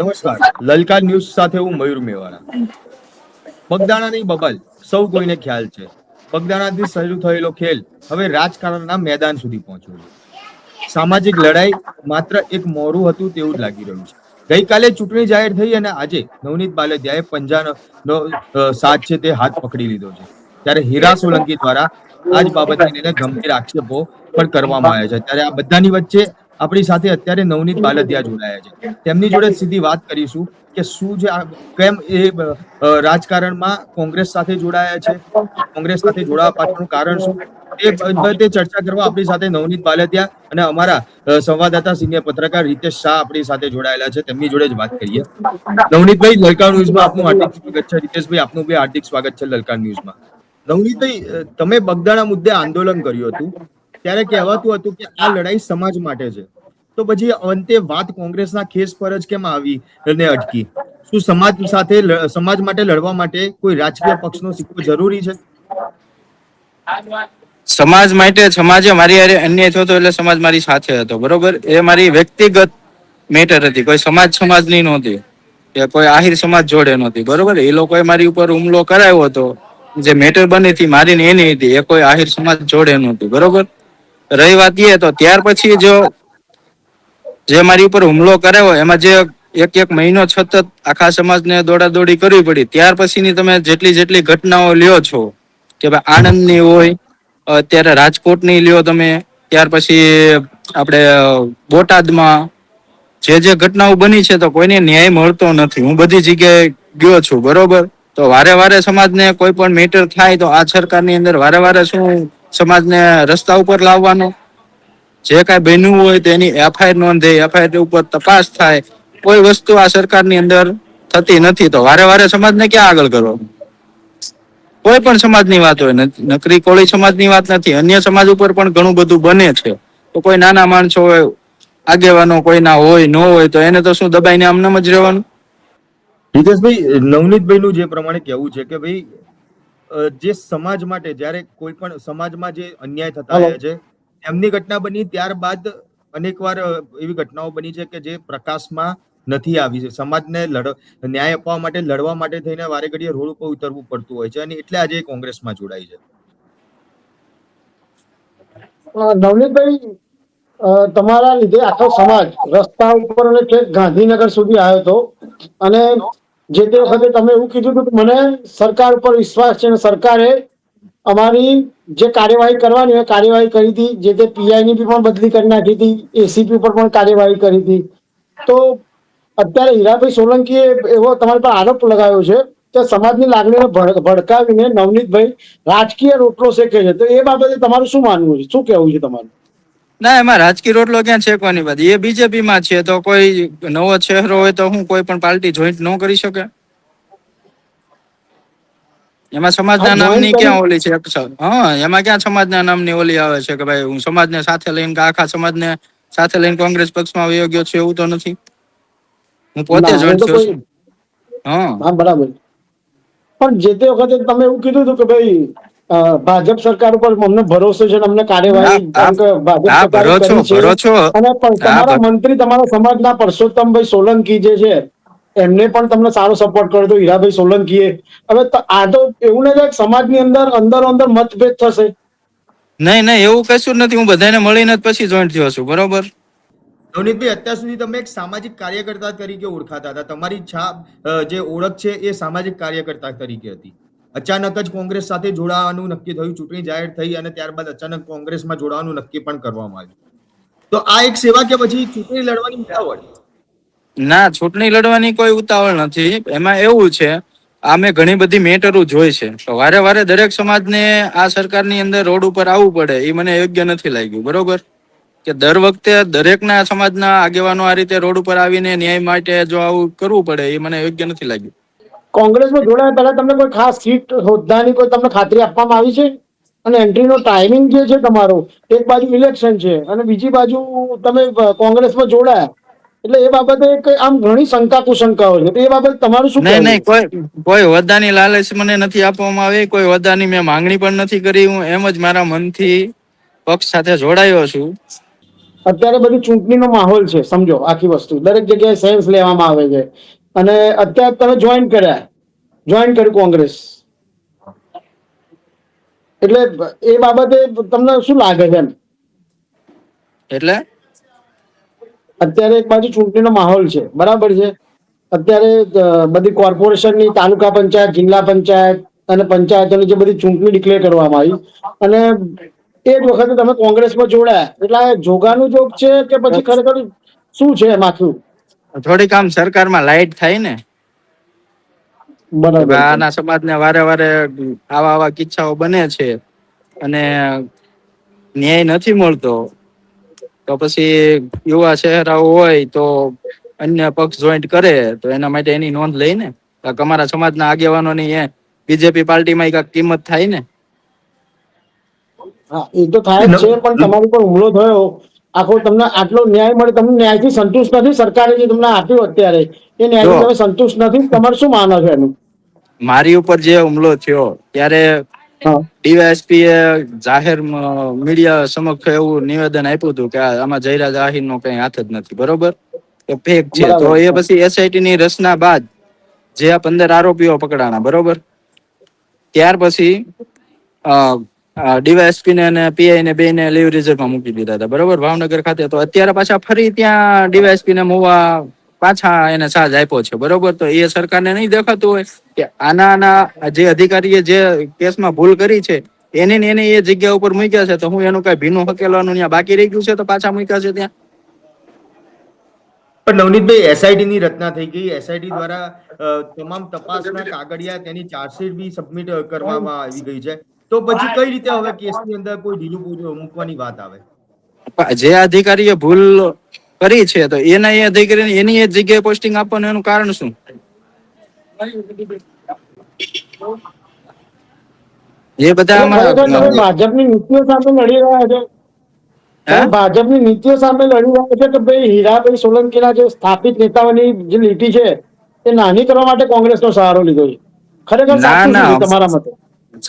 નમસ્કાર. લલકાર ન્યૂઝ સાથે હું મયુર મેવાડા. બગદાણાની બબલ સૌ કોઈને ખ્યાલ છે. બગદાણાથી શરૂ થયેલો ખેલ હવે રાજકારણના મેદાન સુધી પહોંચ્યો છે. સામાજિક લડાઈ માત્ર એક મોરું હતું તેવું જ લાગી રહ્યું છે. ગઈકાલે ચૂંટણી જાહેર થઈ અને આજે નવનીત બાલદિયાએ પંજાનો સાથ છે તે હાથ પકડી લીધો છે. ત્યારે હીરા સોલંકી દ્વારા આ જ બાબતને લઈને ગંભીર આક્ષેપો પણ કરવામાં આવ્યા છે. ત્યારે આ બધાની વચ્ચે આપણી સાથે અત્યારે નવનીત બાલદિયા જોડાયા છે. તેમની જોડે સીધી વાત કરીશું કે શું છે, કેમ એ રાજકારણમાં કોંગ્રેસ સાથે જોડાયા છે, કોંગ્રેસ સાથે જોડાવા પાછળનું કારણ શું, એ બાબતે ચર્ચા કરવા આપણી સાથે નવનીત બાલદિયા અને અમારા સંવાદદાતા સિનિયર પત્રકાર રીતેશ શાહ આપણી સાથે જોડાયેલા છે. તેમની જોડે જ વાત કરીએ. નવનીતભાઈ, લલકાર ન્યૂઝમાં આપનું હાર્દિક સ્વાગત છે. રીતેશભાઈ, આપનું બી હાર્દિક સ્વાગત છે લલકાર ન્યૂઝમાં. નવનીતભાઈ, તમે બગદાણા મુદ્દે આંદોલન કર્યું હતું, ત્યારે કહેવાતું હતું કે આ લડાઈ સમાજ માટે છે, તો પછી અંતે વાત કોંગ્રેસના ખેસ પર જ કેમ આવી અને અટકી? શું સમાજ માટે લડવા માટે કોઈ રાજકીય પક્ષનો સિક્કો જરૂરી છે? સમાજ માટે સમાજે મારી હારે અન્યાય થયો હતો એટલે સમાજ મારી સાથે હતો, બરોબર. એ મારી વ્યક્તિગત મેટર હતી, કોઈ સમાજની નહોતી કે કોઈ આહિર સમાજ જોડે નહોતી, બરોબર. એ લોકોએ મારી ઉપર હુમલો કરાયો હતો, જે મેટર બની હતી મારી ને એની હતી, એ કોઈ આહિર સમાજ જોડે નહોતી, બરોબર. રહી વાત એ તો ત્યાર પછી જે મારી ઉપર હુમલો કરાયો એમાં જે એક મહિનો સતત આખા સમાજને દોડાદોડી કરવી પડી. ત્યાર પછીની તમે જેટલી ઘટનાઓ લ્યો છો કે ભાઈ આણંદની હોય, અત્યારે રાજકોટની લ્યો તમે, ત્યાર પછી આપણે બોટાદમાં જે ઘટનાઓ બની છે, તો કોઈને ન્યાય મળતો નથી. હું બધી જગ્યાએ ગયો છું, બરોબર. તો વારે વારે સમાજને કોઈ પણ મેટર થાય તો આ સરકારની અંદર વારે વારે શું સમાજને રસ્તા ઉપર લાવવાનો, જે કાંઈ બન્યું હોય તો એની એફઆઈઆર નોંધે, એફઆઈઆર ઉપર તપાસ થાય. કોઈ વસ્તુ આ સરકારની અંદર થતી નથી, તો વારે વારે સમાજને ક્યાં આગળ કરો? કોઈ પણ સમાજની વાત હોય, નકરી કોળી સમાજની વાત નથી, અન્ય સમાજ ઉપર પણ ઘણું બધું બને છે. તો કોઈ નાના માણસો હોય, આગેવાનો કોઈ ના હોય ન હોય, તો એને તો શું દબાઈને આમનામ જ રહેવાનું? રીતેશભાઈ, નવનીતભાઈનું જે પ્રમાણે કહેવું છે કે ભાઈ જે સમાજ માટે જ્યારે કોઈ પણ સમાજમાં જે અન્યાય થતા હલો. હોય છે, એમની ઘટના બની ત્યારબાદ અનેકવાર એવી ઘટનાઓ બની છે કે જે પ્રકાશમાં નથી આવી છે. સમાજને ન્યાય અપાવવા માટે, લડવા માટે થઈને વારે ઘડીએ રોડ ઉપર ઉતરવું પડતું હોય છે, અને એટલે આજે કોંગ્રેસમાં જોડાઈ છે. નવનીતભાઈ, તમારા લીધે આખો સમાજ રસ્તા ઉપર અને છેક ગાંધીનગર સુધી આવ્યો હતો, અને જે તે વખતે તમે એવું કીધું હતું કે મને સરકાર ઉપર વિશ્વાસ છે અને સરકારે અમારી જે કાર્યવાહી કરવાની હોય કાર્યવાહી કરી હતી. જે તે પીઆઈ ની પણ બદલી કરી નાખી હતી, એસીપી ઉપર પણ કાર્યવાહી કરી હતી. તો અત્યારે હીરાભાઈ સોલંકીએ એવો તમારી પર આરોપ લગાવ્યો છે કે સમાજની લાગણીને ભડકાવીને નવનીતભાઈ રાજકીય રોટલો શેકે છે. તો એ બાબતે તમારું શું માનવું છે, શું કહેવું છે તમારું? ના, એમાં રાજકીય રોટલો ક્યાં છેકવાની વાત? એ બીજેપી માં છે, તો કોઈ નવો ચહેરો હોય તો હું કોઈ પણ પાર્ટી જોઈન્ટ ન કરી શકે? એમાં હા, સમાજના જોઈન નામની કરી. ક્યાં ઓલી છે? હા, એમાં ક્યાં સમાજના નામની ઓલી આવે છે કે ભાઈ હું સમાજને સાથે લઈને કે આખા સમાજને સાથે લઈને કોંગ્રેસ પક્ષમાં વયો ગયો છું? એવું તો નથી. હું પોતે ના, એ જોઈન્ટ તો થયો કોઈ. છું. હા, બરાબર. પણ જે તે વખતે તમે એવું કીધું હતું કે ભાઈ ભાજપ સરકાર ઉપર અમને ભરોસો છે અને અમને હા, કાર્યવાહી હા, એમ કે ભાજપ હા, સરકારે કરી છે. ભરો છો. અને હા, તમારા મંત્રી, તમારા સમાજના પરસોત્તમભાઈ સોલંકી જે છે, એમને પણ તમને સારો સપોર્ટ કર્યો હતો, હીરાભાઈ સોલંકીએ. હવે આ તો એવું નથી કે સમાજની અંદર અંદરો અંદર મતભેદ થશે? નહીં, એવું કશું જ નથી. હું બધાને મળીને જ પછી જોઈન્ટ થયો છું, બરોબર. નવનીતભાઈ, અત્યાર સુધી તમે એક સામાજિક કાર્યકર્તા તરીકે ઓળખાતા હતા. તમારી છાપ, જે ઓળખ છે, એ સામાજિક કાર્યકર્તા તરીકે હતી. અચાનક જ કોંગ્રેસ સાથે જોડાવાનું નક્કી થયું, ચૂંટણી જાહેર થઈ અને ત્યારબાદ અચાનક કોંગ્રેસમાં જોડાવાનું નક્કી પણ કરવામાં આવ્યું. તો આ એક સેવા કે પછી ચૂંટણી લડવાની ઉતાવળ? ના, ચૂંટણી લડવાની કોઈ ઉતાવળ નથી. એમાં એવું છે, આ મેં ઘણી બધી મેટરો જોઈ છે, તો વારે વારે દરેક સમાજને આ સરકારની અંદર રોડ ઉપર આવવું પડે એ મને યોગ્ય નથી લાગ્યું, બરોબર. કે દર વખતે દરેકના સમાજના આગેવાનો આ રીતે રોડ ઉપર આવીને ન્યાય માટે જો આવું કરવું પડે એ મને યોગ્ય નથી લાગ્યું. કોંગ્રેસમાં જોડાયા પહેલા તમને કોઈ ખાસ સીટ હોદ્દાની કોઈ તમને ખાતરી આપવામાં આવી છે? અને એન્ટ્રીનો ટાઈમિંગ જે છે તમારો, એક બાજુ ઇલેક્શન છે અને બીજી બાજુ તમે કોંગ્રેસમાં જોડાયા, એટલે એ બાબતે આમ ઘણી શંકા કુશંકાઓ છે. તો એ બાબતે તમારું શું કહેવું નહીં, છે? કોઈ હોદ્દાની લાલચ મને નથી આપવામાં આવી. કોઈ હોદ્દાની મેં માંગણી પણ નથી કરી. હું એમ જ મારા મનથી પક્ષ સાથે જોડાયો છું. અત્યારે બધી ચૂંટણીનો માહોલ છે, સમજો આખી વસ્તુ દરેક જગ્યાએ સેન્સ લેવામાં આવે છે. અને અત્યારે તમે જોઈન કર્યું કોંગ્રેસ, એટલે એ બાબતે તમને શું લાગે છે એમ? એટલે અત્યારે એક બાજુ ચૂંટણીનો માહોલ છે, બરાબર છે. અત્યારે બધી કોર્પોરેશનની, તાલુકા પંચાયત, જિલ્લા પંચાયત અને પંચાયતોની જે બધી ચૂંટણી ડિક્લેર કરવામાં આવી, અને એ જ વખતે તમે કોંગ્રેસમાં જોડાયા, એટલે આ જોગાનું જોગ છે કે પછી ખરેખર શું છે એમ આખું? થોડીક આમ સરકારમાં લાઈટ થાય ને, કે બરાબર ભાઈ છે. આના સમાજને વારે વારે આવા આવા કિસ્સાઓ બને છે અને ન્યાય નથી મળતો, તો પછી યુવા ચહેરાઓ હોય તો અન્ય પક્ષ જોઈન્ટ કરે તો એના માટે એની નોંધ લઈ ને, અમારા સમાજના આગેવાનોની બીજેપી પાર્ટીમાં એક કિંમત થાય ને. હા, એ તો થાય જ છે, પણ તમારી પર હુમલો થયો આખો, તમને આટલો ન્યાય મળે, તમે ન્યાયથી સંતુષ્ટ નથી? સરકારે જે તમને આપ્યું અત્યારે એ જો ન્યાયથી તમે સંતુષ્ટ નથી? તમારે શું માનો છો એનું? મારી ઉપર જે હુમલો થયો ત્યારે હા, ડીવાયએસપી એ જાહેર મીડિયા સમક્ષ એવું નિવેદન આપ્યું હતું કે આમાં જયરાજ આહિર નો કઈ હાથ જ નથી, બરોબર, કે ફેક છે. તો બરાબર એ છે. પછી એસઆઈટી ની રચના બાદ જે આ 15 આરોપીઓ પકડાણા, બરોબર, ત્યાર પછી ડીવાયએસપી ને અને પીઆઈ ને બેને લીવ રિઝર્વમાં મૂકી દીધા હતા, બરોબર, ભાવનગર ખાતે. તો અત્યારે પાછા ફરી ત્યાં ડીવાયએસપી ને મોવા પાછા એને ચાર્જ આપ્યો છે, બરોબર. તો એ સરકારને નહીં દેખાતું હોય કે આના જે અધિકારીએ જે કેસમાં ભૂલ કરી છે એને ને એને એ જગ્યા ઉપર મૂક્યા છે, તો હું એનું કઈ ભીનું હકેલવાનું ત્યાં બાકી રહી ગયું છે તો પાછા મૂક્યા છે ત્યાં? પણ નવનીતભાઈ, એસઆઈટી ની રચના થઈ ગઈ, એસઆઈટી દ્વારા તમામ તપાસના કાગળિયા, તેની ચાર્જશીટ બી સબમિટ કરવામાં આવી ગઈ છે, તો પછી કઈ રીતે હવે કેસની અંદર કોઈ ઢીલું મૂકવાની વાત આવે? જે અધિકારીએ ભૂલ કરી છે તો એના એ અધિકારી એની એ જગ્યાએ પોસ્ટિંગ આપવાનું એનું કારણ શું? એ બધા એટલે ખરેખર તમે આમાં ભાજપની નીતિઓ સામે લડી રહ્યા છો? હે તમે ભાજપની નીતિઓ સામે લડી રહ્યા છો કે ભાઈ હીરાભાઈ સોલંકીના જે સ્થાપિત નેતાઓની જે લીટી છે એ નાની કરવા માટે કોંગ્રેસનો સહારો લીધો છે? ખરેખર ના સાચું શું ના, છે તમારા મતે?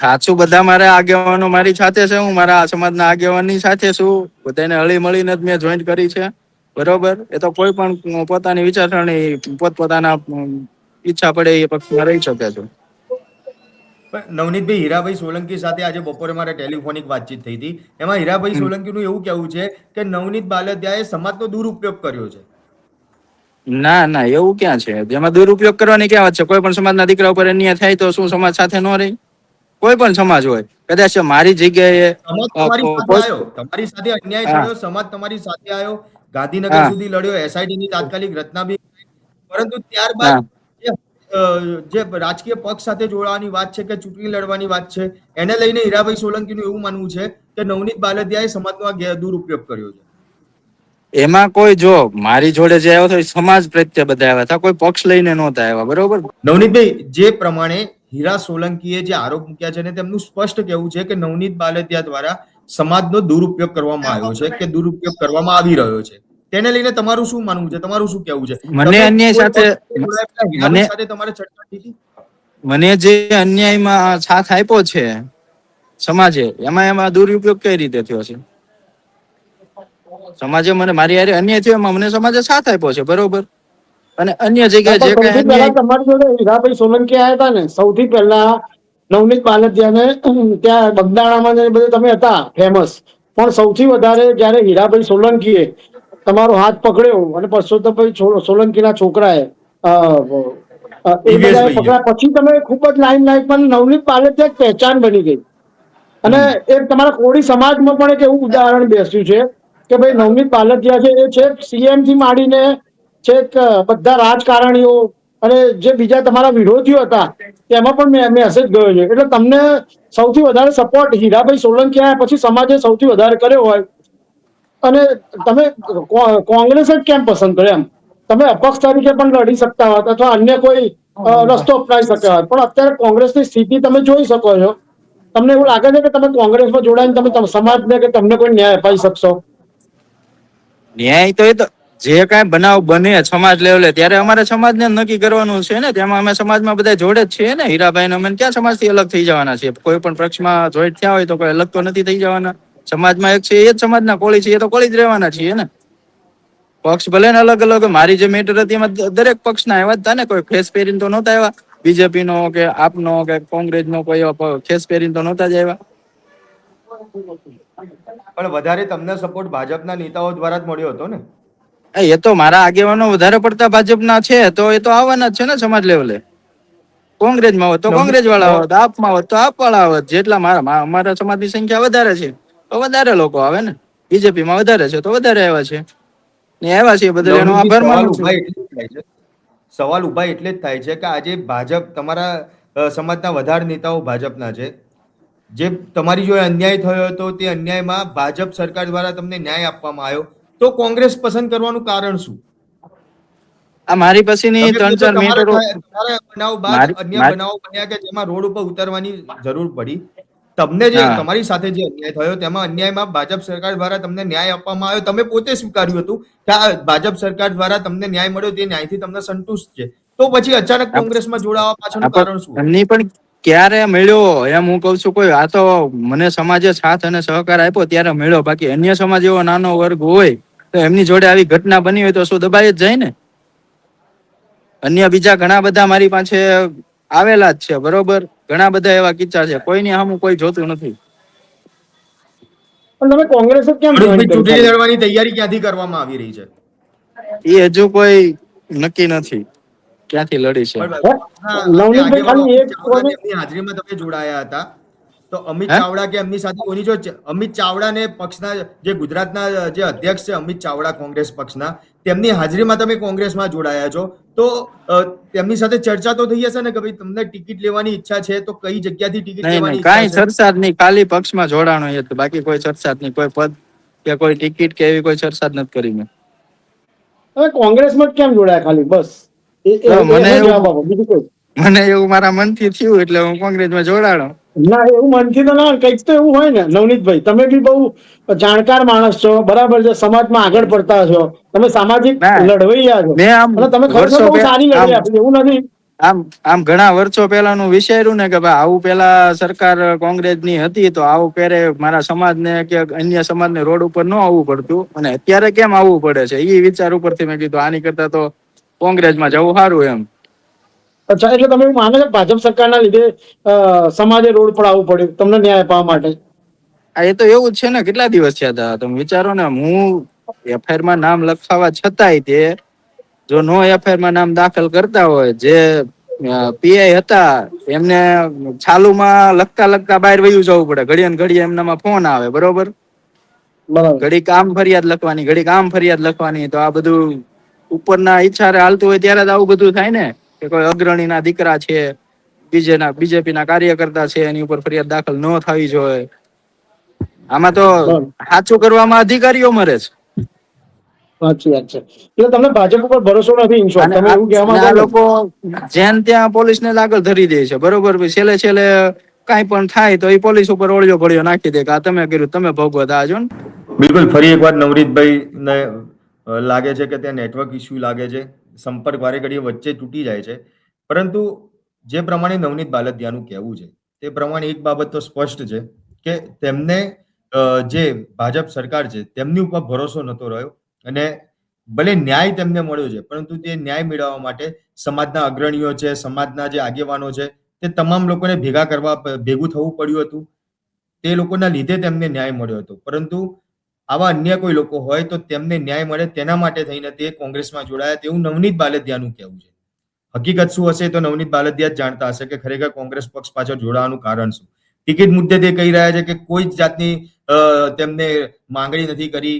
સાચું બધા મારા આગેવાનો મારી સાથે છે, હું મારા સમાજના આગેવાનની સાથે છું, બધાને હળી મળીને જ મેં જોઈન્ટ કરી છે, બરોબર. એ તો કોઈ પણ પોતાની વિચારસરણી પોતપોતાના ઈચ્છા પડે એ પક્ષમાં રહી શકે છે. પણ નવનીતભાઈ, હીરાભાઈ સોલંકી સાથે આજે બપોરે મારે ટેલિફોનિક વાતચીત થઈ હતી. એમાં હીરાભાઈ સોલંકીનું એવું કહેવું છે કે નવનીત બાલદિયાએ સમાજનો દુરુપયોગ કર્યો છે. ના ના, એવું ક્યાં છે? જેમાં દુરુપયોગ કરવાની ક્યાં વાત છે? કોઈ પણ સમાજના દીકરા ઉપર અન્યાય થાય તો શું સમાજ સાથે ન રહે? કોઈ પણ સમાજ હોય, કદાચ મારી જગ્યાએ સમાજ તમારી સાથે કોઈ આવ્યો, તમારી સાથે અન્યાય હા થયો, સમાજ તમારી સાથે આવ્યો, ગાંધીનગર હા સુધી લડ્યો, એસઆઈટી ની તાત્કાલિક રચના બી કરી. પરંતુ ત્યારબાદ હા જે જે રાજકીય પક્ષ સાથે જોડાવાની વાત છે કે ચૂંટણી લડવાની વાત છે, એને લઈને હીરાભાઈ સોલંકીનું એવું માનવું છે કે નવનીત બાલદિયાએ સમાજનો આ દુરુપયોગ કર્યો છે. એમાં કોઈ, જો મારી જોડે જે આવ્યો હતો એ સમાજ પ્રત્યે બધા આવ્યા હતા, કોઈ પક્ષ લઈને નહોતા આવ્યા, બરોબર. નવનીતભાઈ, જે પ્રમાણે હીરા સોલંકીએ જે આરોપ મૂક્યા છે ને તેમનું સ્પષ્ટ કહેવું છે કે નવનીત બાલદિયા દ્વારા સમાજનો દુરુપયોગ કરવામાં આવ્યો છે કે દુરુપયોગ કરવામાં આવી રહ્યો છે. તેને લઈને તમારું શું માનવું છે? તમારું શું કહેવું છે? મને તમે અન્યાય કોઈ સાથે પક્ષ સાથે જોડાયેલા મને હીરાભાઈ સાથે તમારે ચર્ચા થઈ હતી? મને જે અન્યાયમાં સાથ આપ્યો છે સમાજે, એમાં દુરુપયોગ કઈ રીતે થયો છે? સમાજે મને મારી હારે અન્યાય થયો એમાં મને સમાજે સાથ આપ્યો છે, બરોબર. અને અન્ય ના, જગ્યાએ જે પણ કઈ સૌથી પહેલા અન્યાય તમારી જોડે હીરાભાઈ સોલંકી આવ્યા હતા ને, સૌથી પહેલા નવનીત બાલદિયાને ત્યાં બગદાણામાં ને બધે તમે હતા ફેમસ, પણ સૌથી વધારે જયારે હીરાભાઈ સોલંકીએ તમારો હાથ પકડ્યો અને પરસોત્તમભાઈ સોલંકીના છોકરાએ એ બધાએ દિવ્યેશભાઈએ. પકડ્યા પછી તમે ખૂબ જ લાઈન લાઈન, પણ નવનીત બાલદિયા એક પહેચાન બની ગઈ. અને હમ એ તમારા કોળી સમાજમાં પણ એક એવું ઉદાહરણ બેસ્યું છે કે ભાઈ નવનીત બાલદિયા છે એ છે સીએમ થી માંડીને છેક બધા રાજકારણીઓ અને જે બીજા તમારા વિરોધીઓ હતા તેમાં પણ મેસેજ ગયો છે. એટલે તમને સૌથી વધારે સપોર્ટ હીરાભાઈ સોલંકી આવ્યા પછી સમાજે સૌથી વધારે કર્યો હોય, અને તમે કોંગ્રેસ જ કેમ પસંદ કર્યો એમ? તમે અપક્ષ તરીકે પણ લડી શકતા હોત અથવા અન્ય કોઈ રસ્તો અપનાવી શક્યા હોત, પણ અત્યારે કોંગ્રેસની સ્થિતિ તમે જોઈ શકો છો. તમને એવું લાગે છે કે તમે કોંગ્રેસમાં જોડાઈને તમે સમાજને કે તમને કોઈ ન્યાય અપાઈ શકશો? ન્યાય તો એ તો જે કાંઈ બનાવ બને સમાજ લેવલે ત્યારે અમારે સમાજને નક્કી કરવાનું છે ને. તેમાં અમે સમાજમાં બધા જોડે જ છીએ ને. હીરાભાઈ અમે ક્યાં સમાજથી અલગ થઈ જવાના છે? કોઈ પણ પક્ષમાં જોઈન્ટ થયા હોય તો કોઈ અલગ તો નથી થઈ જવાના. સમાજમાં એક છે એ જ સમાજના કોળી છે, એ તો કોળી જ રહેવાના છીએ ને. પક્ષ ભલે ને અલગ અલગ, મારી જે મેટર હતી એમાં દરેક પક્ષના આવ્યા હતા ને, કોઈ ખેસ પહેરીને તો નહોતા આવ્યા. બીજેપી નો કે આપનો કે કોંગ્રેસ નો કોઈ ખેસ પહેરીને તો નહોતા જ આવ્યા. પણ વધારે તમને સપોર્ટ ભાજપના નેતાઓ દ્વારા જ મળ્યો હતો ને? એ તો મારા આગેવાનો વધારે પડતા ભાજપના છે, તો એ તો આવવાના જ છે ને સમાજ લેવલે. કોંગ્રેસમાં હોત તો કોંગ્રેસ વાળા હોત, આપમાં હોત તો આપ વાળા હોત. જેટલા અમારા સમાજની સંખ્યા વધારે છે તો વધારે લોકો આવે ને. બીજેપી માં વધારે છે તો વધારે આવ્યા છે, ને આવ્યા છે બધા, એનો નવનીતજી, આભાર સવાલ માનું છું. ઉભા એટલે જ થાય છે, સવાલ ઉભા એટલે જ થાય છે કે આજે ભાજપ, તમારા સમાજના વધારે નેતાઓ ભાજપના છે. જે તમારી જોડે અન્યાય થયો હતો તે અન્યાયમાં ભાજપ સરકાર દ્વારા તમને ન્યાય આપવામાં આવ્યો, તો કોંગ્રેસ પસંદ કરવાનું કારણ શું? આ મારી પછીની તમે કહો 3-4 છો મિનિટો તમારા બનાવ બાદ મારી અન્ય બનાવો બન્યા કે જેમાં રોડ ઉપર ઉતરવાની જરૂર પડી. તમને જે હા તમારી સાથે જે અન્યાય થયો તેમાં અન્યાયમાં ભાજપ સરકાર દ્વારા તમને ન્યાય આપવામાં આવ્યો, તમે પોતે સ્વીકાર્યું હતું કે આ ભાજપ સરકાર દ્વારા તમને ન્યાય મળ્યો, તે ન્યાયથી તમને સંતુષ્ટ છે, તો પછી અચાનક કોંગ્રેસમાં જોડાવા પાછળનું કારણ શું? એમની પણ ક્યારે મળ્યો એમ હું કઉ છું? કોઈ આ તો મને સમાજે સાથ અને સહકાર આપ્યો ત્યારે મળ્યો. બાકી અન્ય સમાજ એવો નાનો વર્ગ હોય તો એમની જોડે આવી ઘટના બની હોય તો શું દબાઈ જ જાય ને. અન્ય બીજા ઘણા બધા મારી પાસે આવેલા જ છે, બરોબર. ઘણા બધા એવા કિસ્સા છે, કોઈની સામું કોઈ જોતું નથી. પણ તમે કોંગ્રેસે કેમ જોઈન મનોજભાઈ, કરી ચૂંટણી ખાલી? લડવાની તૈયારી ક્યાંથી કરવામાં આવી રહી છે? એ હજુ કોઈ નક્કી નથી ક્યાંથી લડી છે. પણ હે? આપણે નવનીતભાઈ આગેવાનો ખાલી અમિત એક ચાવડા ને એમની હાજરીમાં તમે જોડાયા હતા, તો અમિત હે ચાવડા કે એમની સાથે કોની જો અમિત ચાવડા ને પક્ષના જે ગુજરાતના જે અધ્યક્ષ છે અમિત ચાવડા કોંગ્રેસ પક્ષના, તેમની હાજરીમાં તમે કોંગ્રેસમાં જોડાયા છો, તો તેમની સાથે ચર્ચા તો થઈ હશે ને કે ભાઈ તમને ટિકિટ લેવાની ઈચ્છા છે, તો કઈ જગ્યાથી ટિકિટ નહીં લેવાની નહીં, ઈચ્છા કાંઈ છે? ચર્ચા જ નહીં. ખાલી પક્ષમાં જોડાણો એ જ. બાકી કોઈ ચર્ચા જ નહીં. કોઈ પદ કે કોઈ ટિકિટ કે એવી કોઈ ચર્ચા જ નથી કરી મેં. તમે કોંગ્રેસમાં કેમ જોડાયા ખાલી? બસ તો એનો જવાબ આપો, બીજું કોઈ. મને એવું મારા મનથી થયું એટલે હું કોંગ્રેસમાં જોડાણો. ના, એવું મનથી તો ના, કંઈક તો એવું હોય ને નવનીતભાઈ. તમે બી બહુ જાણકાર માણસ છો, બરાબર છે, સમાજમાં આગળ પડતા છો, તમે સામાજિક ના, લડવૈયા છો, મેં આમ અને તમે ખરેખર વર્ષો બહુ સારી લડવી આપી. એવું નથી. આમ ઘણા વર્ષો પહેલાનું વિચાર્યું ને કે ભાઈ આવું પેલા સરકાર કોંગ્રેસની હતી તો આવું ક્યારે મારા સમાજને કે અન્ય સમાજને રોડ ઉપર ન આવવું પડતું, અને અત્યારે કેમ આવવું પડે છે એ વિચાર ઉપરથી મેં કીધું આની કરતા તો કોંગ્રેસમાં જવું સારું એમ. અચ્છા, એટલે તમે એવું માનો છો કે ભાજપ સરકારના લીધે સમાજે રોડ પર આવવું પડ્યું તમને ન્યાય અપાવવા માટે? એ તો એવું જ છે ને. કેટલા દિવસ થયા હતા તમે વિચારો ને. હું એફઆઈઆર માં નામ લખાવા છતાંય તે જો નો એફઆઈઆર માં નામ દાખલ કરતા હોય, જે પીઆઈ હતા એમને ચાલુમાં લખતા લખતા બહાર વયું જવું પડે. ઘડીએ ને ઘડીએ એમનામાં ફોન આવે, બરોબર. બરાબર. ઘડીક આમ ફરિયાદ લખવાની, ઘડીક આમ ફરિયાદ લખવાની. તો આ બધું ઉપરના ઈચ્છારે હાલતું હોય ત્યારે જ આવું બધું થાય ને, કે કોઈ અગ્રણી ના દીકરા છે, બીજેપી ના કાર્યકર્તા છે, એની ઉપર ફરિયાદ દાખલ ન થવી જોઈએ. આમાં તો બરાબર, સાચું કરવામાં અધિકારીઓ મરે છે. સાચી વાત છે. એટલે તમને ભાજપ ઉપર ભરોસો નથી, ઇન શોર્ટ અને તમે એવું કહેવા માંગો આ છો ને? લોકો જેમ ત્યાં પોલીસને જ આગળ ધરી દે છે, બરોબર. છેલ્લે છેલ્લે કાંઈ પણ થાય તો એ પોલીસ ઉપર ઓળિયો ઘોડિયો નાખી દે કે આ તમે કર્યું, તમે ભોગવો. આજો ને. બિલકુલ. ફરી એકવાર નવનીતભાઈ ને લાગે છે કે ત્યાં નેટવર્ક ઇસ્યુ લાગે છે, સંપર્ક વારે ઘડીએ વચ્ચે તૂટી જાય છે. પરંતુ જે પ્રમાણે નવનીત બાલદિયાનું કહેવું છે તે પ્રમાણે એક બાબત તો સ્પષ્ટ છે કે તેમને જે ભાજપ સરકાર છે તેમની ઉપર ભરોસો નતો રહ્યો, અને ભલે ન્યાય તેમને મળ્યો છે પરંતુ તે ન્યાય મેળવવા માટે સમાજના અગ્રણીઓ છે, સમાજના જે આગેવાનો છે, તે તમામ લોકોને ભેગું થવું પડ્યું હતું. તે લોકોના લીધે તેમને ન્યાય મળ્યો હતો. પરંતુ આવા અન્ય કોઈ લોકો હોય તો તેમને ન્યાય મળે તેના માટે થઈને તે કોંગ્રેસમાં જોડાયા, તેવું નવનીત બાલદિયાનું કહેવું છે. હકીકત શું હશે તો નવનીત બાલદિયા જ જાણતા હશે કે ખરેખર કોંગ્રેસ પક્ષ પાછળ જોડાવાનું કારણ શું. ટિકિટ મુદ્દે તે કહી રહ્યા છે કે કોઈ જ જાતની તેમને માંગણી નથી કરી,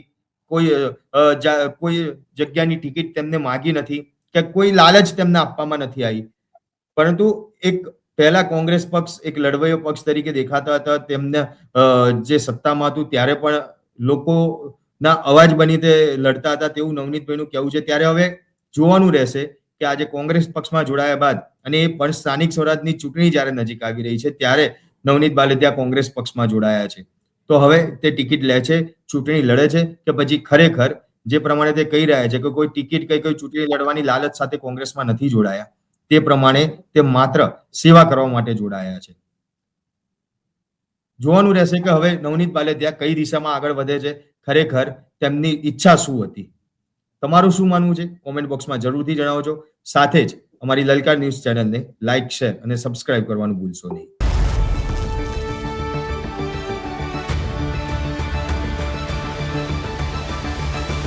કોઈ જગ્યાની ટિકિટ તેમને માંગી નથી, કે કોઈ લાલચ તેમને આપવામાં નથી આવી. પરંતુ એક પહેલા કોંગ્રેસ પક્ષ એક લડવૈયો પક્ષ તરીકે દેખાતા હતા. તેમને જે સત્તામાં હતું ત્યારે પણ લોકોના અવાજ બની તે લડતા હતા, તેવું નવનીતભાઈનું કહેવું છે. ત્યારે હવે જોવાનું રહેશે કે આજે કોંગ્રેસ પક્ષમાં જોડાયા બાદ, અને એ પણ સ્થાનિક સ્વરાજની ચૂંટણી જ્યારે નજીક આવી રહી છે ત્યારે નવનીત બાલદિયા કોંગ્રેસ પક્ષમાં જોડાયા છે. તો હવે તે ટિકિટ લે છે, ચૂંટણી લડે છે, કે પછી ખરેખર જે પ્રમાણે તે કહી રહ્યા છે કે કોઈ ટિકિટ કોઈ ચૂંટણી લડવાની લાલચ સાથે કોંગ્રેસમાં નથી જોડાયા, તે પ્રમાણે તે માત્ર સેવા કરવા માટે જોડાયા છે. જોવાનું રહેશે કે હવે નવનીત બાલદિયા કઈ દિશામાં આગળ વધે છે, ખરેખર તેમની ઈચ્છા શું હતી. તમારું શું માનવું છે કોમેન્ટ બોક્સમાં જરૂરથી જણાવજો. સાથે જ અમારી લલકાર ન્યૂઝ ચેનલને લાઇક, શેર અને સબસ્ક્રાઇબ કરવાનું ભૂલશો નહીં.